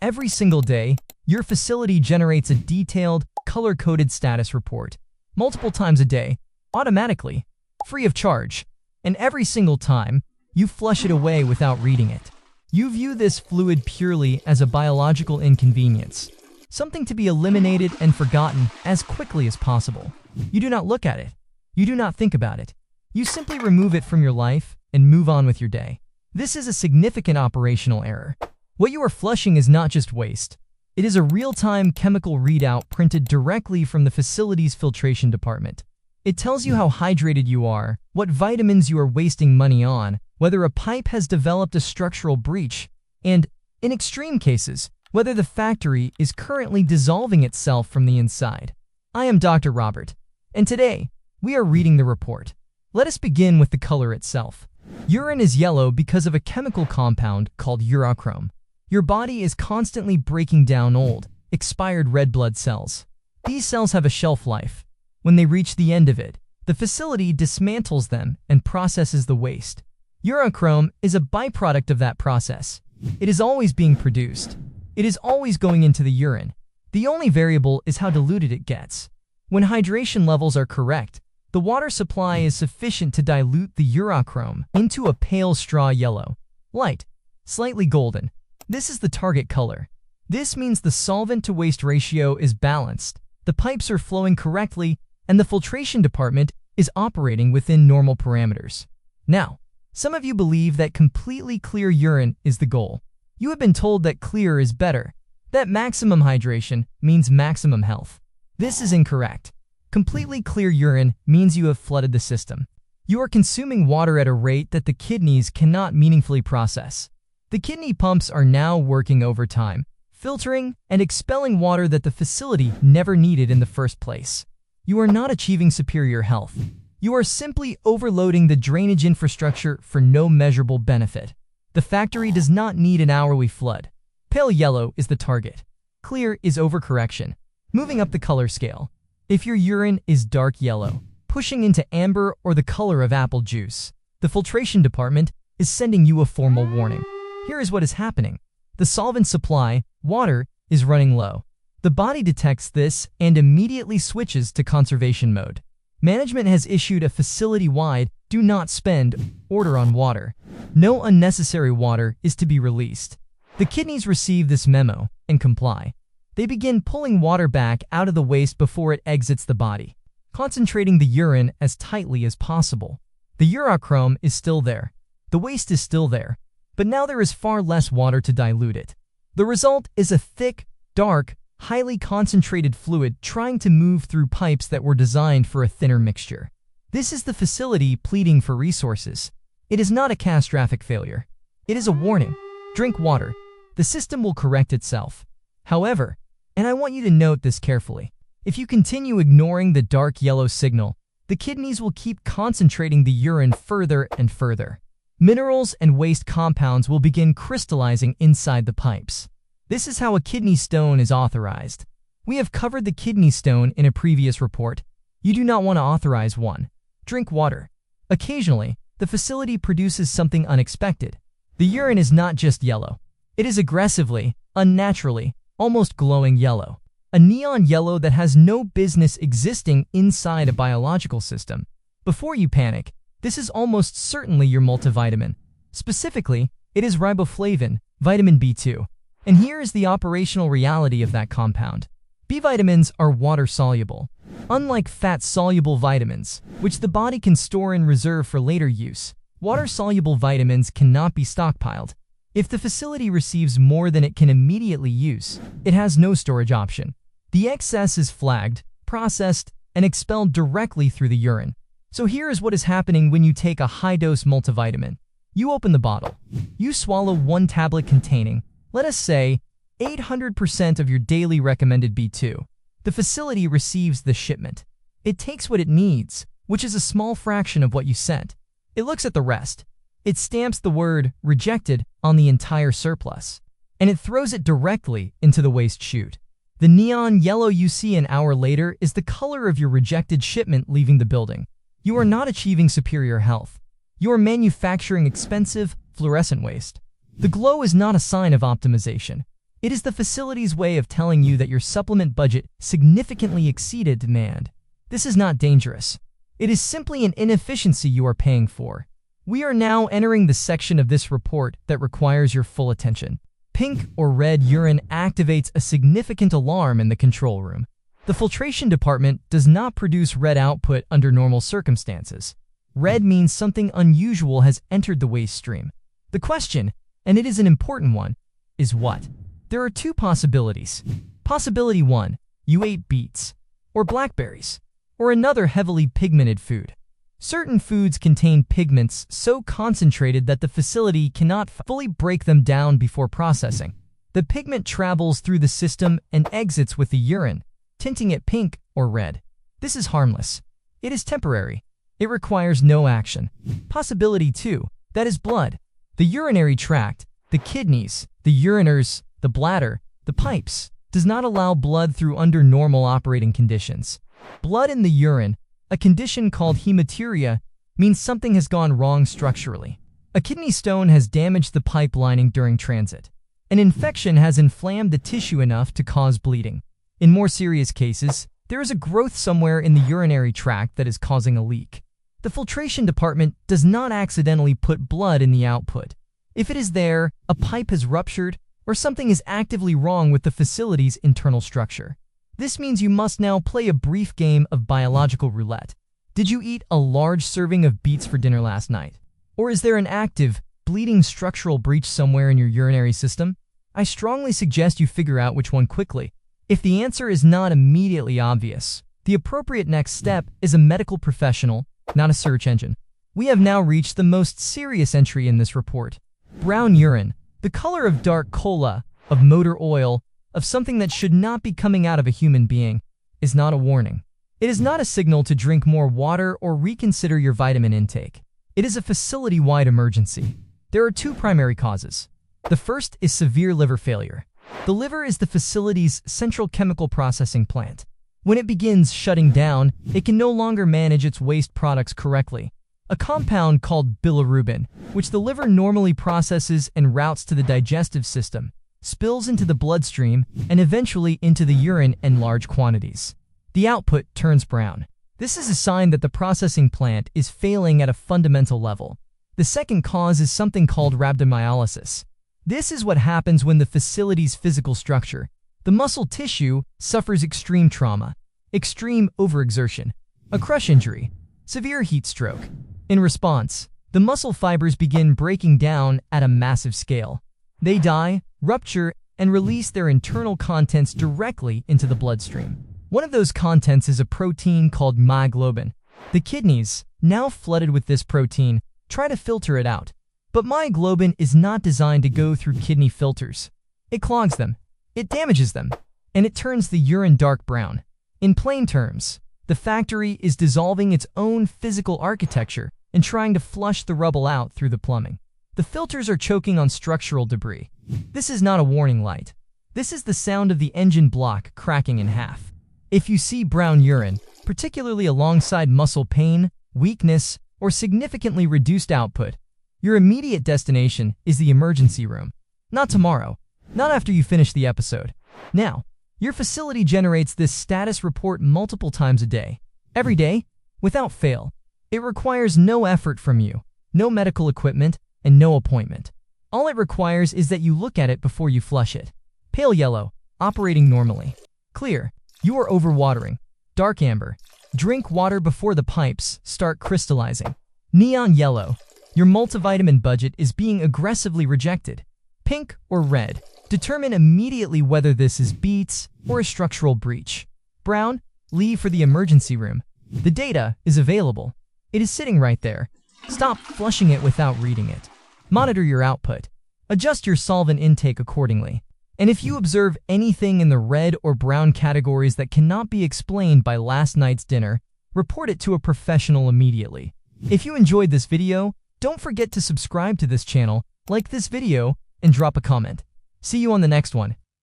Every single day, your facility generates a detailed, color-coded status report, multiple times a day, automatically, free of charge, and every single time, you flush it away without reading it. You view this fluid purely as a biological inconvenience, something to be eliminated and forgotten as quickly as possible. You do not look at it. You do not think about it. You simply remove it from your life and move on with your day. This is a significant operational error. What you are flushing is not just waste. It is a real-time chemical readout printed directly from the facility's filtration department. It tells you how hydrated you are, what vitamins you are wasting money on, whether a pipe has developed a structural breach, and, in extreme cases, whether the factory is currently dissolving itself from the inside. I am Dr. Robert, and today, we are reading the report. Let us begin with the color itself. Urine is yellow because of a chemical compound called urochrome. Your body is constantly breaking down old, expired red blood cells. These cells have a shelf life. When they reach the end of it, the facility dismantles them and processes the waste. Urochrome is a byproduct of that process. It is always being produced. It is always going into the urine. The only variable is how diluted it gets. When hydration levels are correct, the water supply is sufficient to dilute the urochrome into a pale straw yellow, light, slightly golden. This is the target color. This means the solvent-to-waste ratio is balanced, the pipes are flowing correctly, and the filtration department is operating within normal parameters. Now, some of you believe that completely clear urine is the goal. You have been told that clear is better, that maximum hydration means maximum health. This is incorrect. Completely clear urine means you have flooded the system. You are consuming water at a rate that the kidneys cannot meaningfully process. The kidney pumps are now working overtime, filtering and expelling water that the facility never needed in the first place. You are not achieving superior health. You are simply overloading the drainage infrastructure for no measurable benefit. The factory does not need an hourly flood. Pale yellow is the target. Clear is overcorrection. Moving up the color scale. If your urine is dark yellow, pushing into amber or the color of apple juice, the filtration department is sending you a formal warning. Here is what is happening. The solvent supply, water, is running low. The body detects this and immediately switches to conservation mode. Management has issued a facility-wide "do not spend" order on water. No unnecessary water is to be released. The kidneys receive this memo and comply. They begin pulling water back out of the waste before it exits the body, concentrating the urine as tightly as possible. The urochrome is still there. The waste is still there, but now there is far less water to dilute it. The result is a thick, dark, highly concentrated fluid trying to move through pipes that were designed for a thinner mixture. This is the facility pleading for resources. It is not a catastrophic failure. It is a warning. Drink water. The system will correct itself. However, and I want you to note this carefully, if you continue ignoring the dark yellow signal, the kidneys will keep concentrating the urine further and further. Minerals and waste compounds will begin crystallizing inside the pipes. This is how a kidney stone is authorized. We have covered the kidney stone in a previous report. You do not want to authorize one. Drink water. Occasionally, the facility produces something unexpected. The urine is not just yellow. It is aggressively, unnaturally, almost glowing yellow. A neon yellow that has no business existing inside a biological system. Before you panic, this is almost certainly your multivitamin. Specifically, it is riboflavin, vitamin B2. And here is the operational reality of that compound. B vitamins are water-soluble. Unlike fat-soluble vitamins, which the body can store in reserve for later use, water-soluble vitamins cannot be stockpiled. If the facility receives more than it can immediately use, it has no storage option. The excess is flagged, processed, and expelled directly through the urine. So here is what is happening when you take a high-dose multivitamin. You open the bottle. You swallow one tablet containing, let us say, 800% of your daily recommended B2. The facility receives the shipment. It takes what it needs, which is a small fraction of what you sent. It looks at the rest. It stamps the word "rejected" on the entire surplus, and it throws it directly into the waste chute. The neon yellow you see an hour later is the color of your rejected shipment leaving the building. You are not achieving superior health. You are manufacturing expensive, fluorescent waste. The glow is not a sign of optimization. It is the facility's way of telling you that your supplement budget significantly exceeded demand. This is not dangerous. It is simply an inefficiency you are paying for. We are now entering the section of this report that requires your full attention. Pink or red urine activates a significant alarm in the control room. The filtration department does not produce red output under normal circumstances. Red means something unusual has entered the waste stream. The question, and it is an important one, is what? There are two possibilities. Possibility 1, you ate beets, or blackberries, or another heavily pigmented food. Certain foods contain pigments so concentrated that the facility cannot fully break them down before processing. The pigment travels through the system and exits with the urine, tinting it pink or red. This is harmless. It is temporary. It requires no action. Possibility 2, that is blood. The urinary tract, the kidneys, the ureters, the bladder, the pipes, does not allow blood through under normal operating conditions. Blood in the urine, a condition called hematuria, means something has gone wrong structurally. A kidney stone has damaged the pipe lining during transit. An infection has inflamed the tissue enough to cause bleeding. In more serious cases, there is a growth somewhere in the urinary tract that is causing a leak. The filtration department does not accidentally put blood in the output. If it is there, a pipe has ruptured, or something is actively wrong with the facility's internal structure. This means you must now play a brief game of biological roulette. Did you eat a large serving of beets for dinner last night? Or is there an active, bleeding structural breach somewhere in your urinary system? I strongly suggest you figure out which one quickly. If the answer is not immediately obvious, the appropriate next step is a medical professional, not a search engine. We have now reached the most serious entry in this report. Brown urine, the color of dark cola, of motor oil, of something that should not be coming out of a human being, is not a warning. It is not a signal to drink more water or reconsider your vitamin intake. It is a facility-wide emergency. There are two primary causes. The first is severe liver failure. The liver is the facility's central chemical processing plant. When it begins shutting down, it can no longer manage its waste products correctly. A compound called bilirubin, which the liver normally processes and routes to the digestive system, spills into the bloodstream and eventually into the urine in large quantities. The output turns brown. This is a sign that the processing plant is failing at a fundamental level. The second cause is something called rhabdomyolysis. This is what happens when the facility's physical structure, the muscle tissue, suffers extreme trauma, extreme overexertion, a crush injury, severe heat stroke. In response, the muscle fibers begin breaking down at a massive scale. They die, rupture, and release their internal contents directly into the bloodstream. One of those contents is a protein called myoglobin. The kidneys, now flooded with this protein, try to filter it out. But myoglobin is not designed to go through kidney filters. It clogs them, it damages them, and it turns the urine dark brown. In plain terms, the factory is dissolving its own physical architecture and trying to flush the rubble out through the plumbing. The filters are choking on structural debris. This is not a warning light. This is the sound of the engine block cracking in half. If you see brown urine, particularly alongside muscle pain, weakness, or significantly reduced output, your immediate destination is the emergency room. Not tomorrow, not after you finish the episode. Now, your facility generates this status report multiple times a day, every day, without fail. It requires no effort from you, no medical equipment, and no appointment. All it requires is that you look at it before you flush it. Pale yellow, operating normally. Clear, you are overwatering. Dark amber, drink water before the pipes start crystallizing. Neon yellow, your multivitamin budget is being aggressively rejected. Pink or red, determine immediately whether this is beets or a structural breach. Brown, leave for the emergency room. The data is available. It is sitting right there. Stop flushing it without reading it. Monitor your output. Adjust your solvent intake accordingly. And if you observe anything in the red or brown categories that cannot be explained by last night's dinner, report it to a professional immediately. If you enjoyed this video, don't forget to subscribe to this channel, like this video, and drop a comment. See you on the next one.